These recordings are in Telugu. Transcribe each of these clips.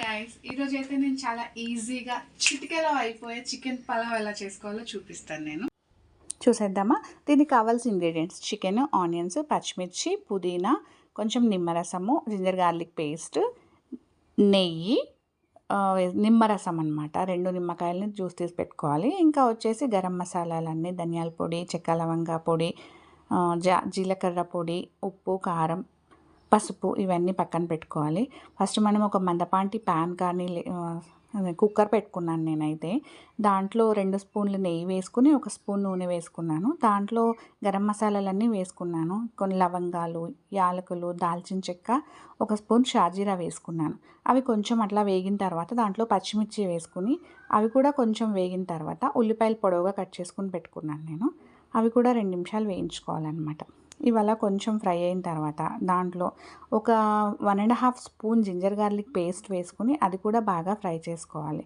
గైస్ ఈరోజు అయితే నేను చాలా ఈజీగా చిటికెలో అయిపోయే చికెన్ పలావ్ ఎలా చేసుకోవాలో చూపిస్తాను నేను. చూసేద్దామా? దీనికి కావాల్సిన ఇంగ్రీడియంట్స్ చికెన్, ఆనియన్స్, పచ్చిమిర్చి, పుదీనా, కొంచెం నిమ్మరసము, జింజర్ గార్లిక్ పేస్ట్, నెయ్యి, నిమ్మరసం అనమాట. 2 నిమ్మకాయలని జ్యూస్ తీసి పెట్టుకోవాలి. ఇంకా వచ్చేసి గరం మసాలాలన్నీ, ధనియాల పొడి, చెక్క లవంగా పొడి, జీలకర్ర పొడి, ఉప్పు, కారం, పసుపు ఇవన్నీ పక్కన పెట్టుకోవాలి. ఫస్ట్ మనం ఒక మందపాటి ప్యాన్ కానీ కుక్కర్ పెట్టుకున్నాను నేనైతే. దాంట్లో 2 స్పూన్లు నెయ్యి వేసుకుని 1 స్పూన్ నూనె వేసుకున్నాను. దాంట్లో గరం మసాలాలన్నీ వేసుకున్నాను. కొన్ని లవంగాలు, యాలకులు, దాల్చిన చెక్క, 1 స్పూన్ షాజీరా వేసుకున్నాను. అవి కొంచెం అట్లా వేగిన తర్వాత దాంట్లో పచ్చిమిర్చి వేసుకుని అవి కూడా కొంచెం వేగిన తర్వాత ఉల్లిపాయలు పొడవుగా కట్ చేసుకుని పెట్టుకున్నాను నేను. అవి కూడా 2 నిమిషాలు వేయించుకోవాలన్నమాట. ఇవలా కొంచెం ఫ్రై అయిన తర్వాత దాంట్లో ఒక 1.5 స్పూన్ జింజర్ గార్లిక్ పేస్ట్ వేసుకుని అది కూడా బాగా ఫ్రై చేసుకోవాలి.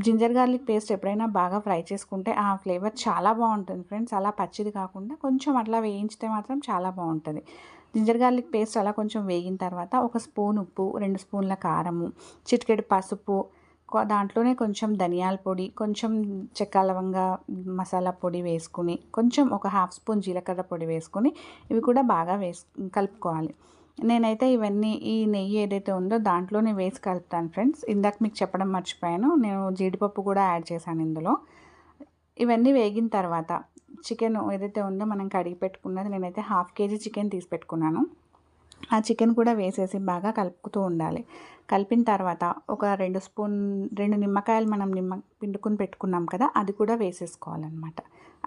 జింజర్ గార్లిక్ పేస్ట్ ఎప్పుడైనా బాగా ఫ్రై చేసుకుంటే ఆ ఫ్లేవర్ చాలా బాగుంటుంది ఫ్రెండ్స్. అలా పచ్చిది కాకుండా కొంచెం అట్లా వేయించితే మాత్రం చాలా బాగుంటుంది. జింజర్ గార్లిక్ పేస్ట్ అలా కొంచెం వేగిన తర్వాత 1 స్పూన్ ఉప్పు, 2 స్పూన్ల కారము, చిటికెడు పసుపు, దాంట్లోనే కొంచెం ధనియాల పొడి, కొంచెం చెక్క లవంగా మసాలా పొడి వేసుకుని కొంచెం ఒక 1/2 స్పూన్ జీలకర్ర పొడి వేసుకొని ఇవి కూడా బాగా కలుపుకోవాలి. నేనైతే ఇవన్నీ ఈ నెయ్యి ఏదైతే ఉందో దాంట్లోనే వేసి కలుపుతాను ఫ్రెండ్స్. ఇందాక మీకు చెప్పడం మర్చిపోయాను, నేను జీడిపప్పు కూడా యాడ్ చేశాను ఇందులో. ఇవన్నీ వేగిన తర్వాత చికెన్ ఏదైతే ఉందో మనం కడిగి పెట్టుకున్నది, నేనైతే 1/2 కేజీ చికెన్ తీసి పెట్టుకున్నాను. ఆ చికెన్ కూడా వేసేసి బాగా కలుపుతూ ఉండాలి. కలిపిన తర్వాత ఒక 2 నిమ్మకాయలు మనం పిండుకుని పెట్టుకున్నాం కదా, అది కూడా వేసేసుకోవాలన్నమాట.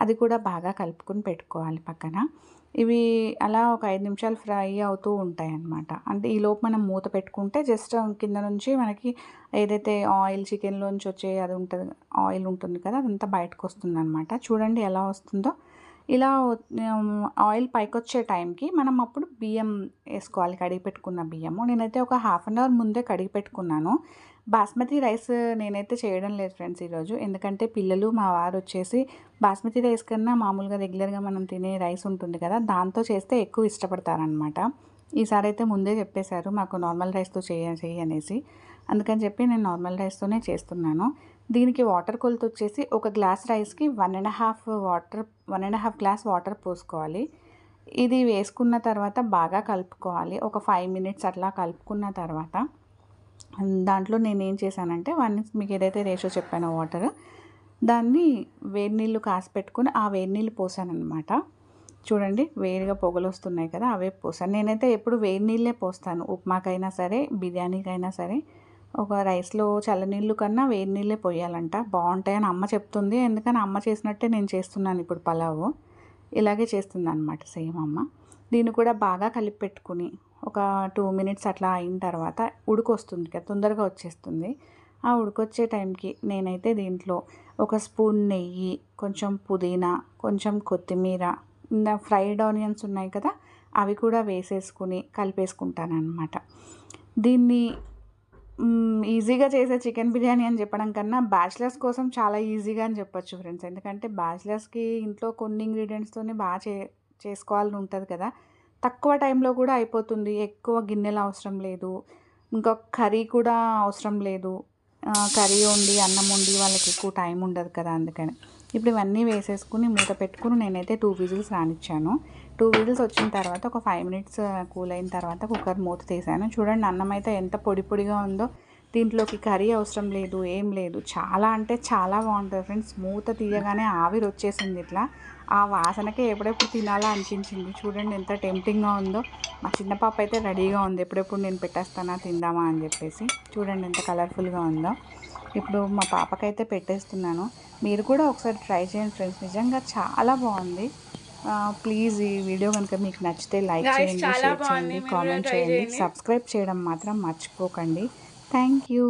అది కూడా బాగా కలుపుకొని పెట్టుకోవాలి పక్కన. ఇవి అలా ఒక 5 నిమిషాలు ఫ్రై అవుతూ ఉంటాయి అన్నమాట. అంటే ఈలోపు మనం మూత పెట్టుకుంటే జస్ట్ కింద నుంచి మనకి ఏదైతే ఆయిల్ చికెన్లోంచి వచ్చే అది ఉంటుంది, ఆయిల్ ఉంటుంది కదా, అదంతా బయటకు వస్తుందన్నమాట. చూడండి ఎలా వస్తుందో. ఇలా ఆయిల్ పైకొచ్చే టైంకి మనం అప్పుడు బియ్యం వేసుకోవాలి, కడిగి పెట్టుకున్న బియ్యము. నేనైతే ఒక 1/2 అవర్ ముందే కడిగి పెట్టుకున్నాను. బాస్మతి రైస్ నేనైతే చేయడం లేదు ఫ్రెండ్స్ ఈరోజు. ఎందుకంటే పిల్లలు, మా వారు వచ్చేసి బాస్మతి రైస్ కన్నా మామూలుగా రెగ్యులర్గా మనం తినే రైస్ ఉంటుంది కదా, దాంతో చేస్తే ఎక్కువ ఇష్టపడతారనమాట. ఈసారి అయితే ముందే చెప్పేశారు మాకు నార్మల్ రైస్తో చెయ్యి అనేసి. అందుకని చెప్పి నేను నార్మల్ రైస్తోనే చేస్తున్నాను. దీనికి వాటర్ కొలత వచ్చేసి ఒక గ్లాస్ రైస్కి 1.5 గ్లాస్ వాటర్ పోసుకోవాలి. ఇది వేసుకున్న తర్వాత బాగా కలుపుకోవాలి. ఒక 5 మినిట్స్ అట్లా కలుపుకున్న తర్వాత దాంట్లో నేనేం చేశానంటే మీకు ఏదైతే రేషియో చెప్పానో వాటర్, దాన్ని వేడి నీళ్ళు కాసి పెట్టుకుని ఆ వేడి నీళ్ళు పోసానమాట. చూడండి వేడిగా పొగలు వస్తున్నాయి కదా, అవే పోసాను. నేనైతే ఎప్పుడు వేడి నీళ్ళే పోస్తాను. ఉప్మాకైనా సరే, బిర్యానీకైనా సరే. ఒక రైస్లో చల్లనీళ్ళు కన్నా వేడి నీళ్ళే పోయాలంట, బాగుంటాయని అమ్మ చెప్తుంది. ఎందుకని అమ్మ చేసినట్టే నేను చేస్తున్నాను ఇప్పుడు పలావు. ఇలాగే చేస్తుంది అనమాట సేమ్ అమ్మ. దీన్ని కూడా బాగా కలిపి పెట్టుకుని ఒక 2 మినిట్స్ అట్లా అయిన తర్వాత ఉడికొస్తుంది కదా, తొందరగా వచ్చేస్తుంది. ఆ ఉడికొచ్చే టైంకి నేనైతే దీంట్లో 1 స్పూన్ నెయ్యి, కొంచెం పుదీనా, కొంచెం కొత్తిమీర, ఫ్రైడ్ ఆనియన్స్ ఉన్నాయి కదా, అవి కూడా వేసేసుకుని కలిపేసుకుంటాను అనమాట. దీన్ని ఈజీగా చేసే చికెన్ బిర్యానీ అని చెప్పడం కన్నా బ్యాచిలర్స్ కోసం చాలా ఈజీగా అని చెప్పొచ్చు ఫ్రెండ్స్. ఎందుకంటే బ్యాచిలర్స్కి ఇంట్లో కొన్ని ఇంగ్రీడియంట్స్తోనే బాగా చేసుకోవాలని ఉంటుంది కదా, తక్కువ టైంలో కూడా అయిపోతుంది. ఎక్కువ గిన్నెలు అవసరం లేదు, ఇంకా కర్రీ కూడా అవసరం లేదు. కర్రీ వండి అన్నం వండి వాళ్ళకి ఎక్కువ టైం ఉండదు కదా, అందుకని. ఇప్పుడు ఇవన్నీ వేసేసుకుని మూత పెట్టుకుని నేనైతే 2 విజిల్స్ రానిచ్చాను. 2 విజిల్స్ వచ్చిన తర్వాత ఒక 5 మినిట్స్ కూల్ అయిన తర్వాత కుక్కర్ మూత తీసాను. చూడండి అన్నం అయితే ఎంత పొడి పొడిగా ఉందో. దీంట్లోకి కర్రీ అవసరం లేదు, ఏం లేదు. చాలా అంటే చాలా బాగుంటుంది ఫ్రెండ్స్. మూత తీయగానే ఆవిరి వచ్చేసింది ఇట్లా. ఆ వాసనకే ఎప్పుడెప్పుడు తినాలా అనిపించింది. చూడండి ఎంత టెంప్టింగ్గా ఉందో. మా చిన్న పాప అయితే రెడీగా ఉంది, ఎప్పుడెప్పుడు నేను పెట్టేస్తానా తిందామా అని చెప్పేసి. చూడండి ఎంత కలర్ఫుల్గా ఉందో. ఇప్పుడు మా పాపకైతే పెట్టేస్తున్నాను. మీరు కూడా ఒకసారి ట్రై చేయండి ఫ్రెండ్స్, నిజంగా చాలా బాగుంది. ప్లీజ్ ఈ వీడియో కనుక మీకు నచ్చితే లైక్ చేయండి, షేర్ చేయండి, కామెంట్ చేయండి. సబ్స్క్రైబ్ చేయడం మాత్రం మర్చిపోకండి. Thank you.